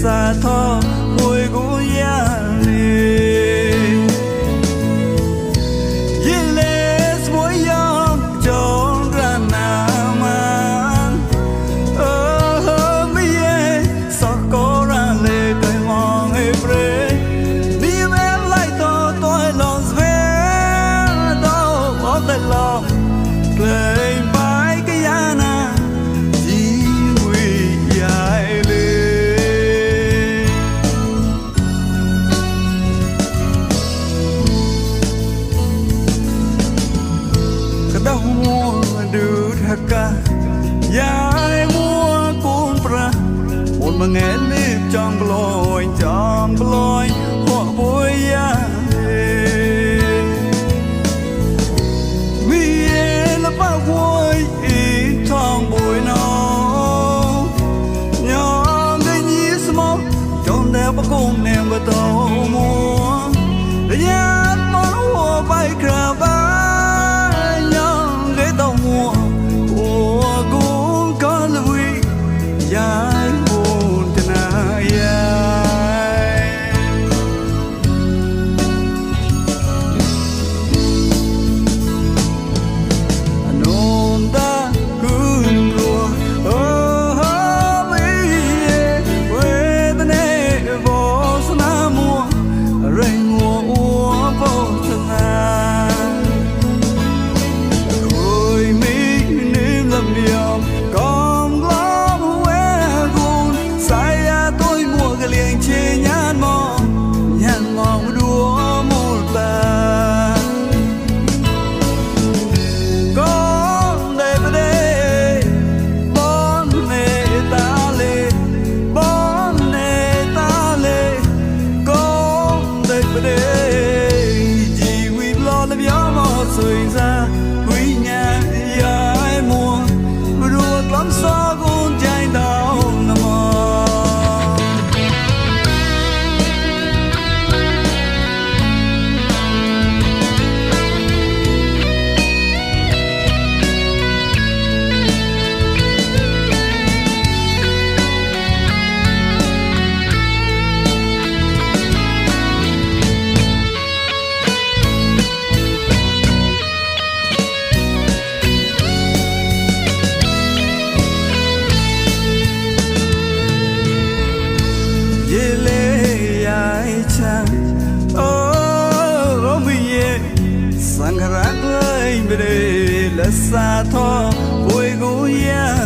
sa tho mùi của ya Yai mua cuốn pra một mà nghe liếp trong lôi họ vui ya vì là bao vui ít thong bụi nó nhóm cái nhí small trong đeo bao cung nèm và tàu mua để nhát món hoa bay cà ba nhóm cái tàu mua Yai buồn tana yai Anonda kun rua oh mi we the ne vo sana mua rain mua vo sana Oi mi nim lam yom Nhan mong đua một ta con đây bên đây bon nề ta lê con đây bên đây chỉ vì lo làm gió mò sưởi ra quý nhà ai mua đua lắm sao cũng chạy đau nằm Sang rác lên về đây là xa tho vui gối ya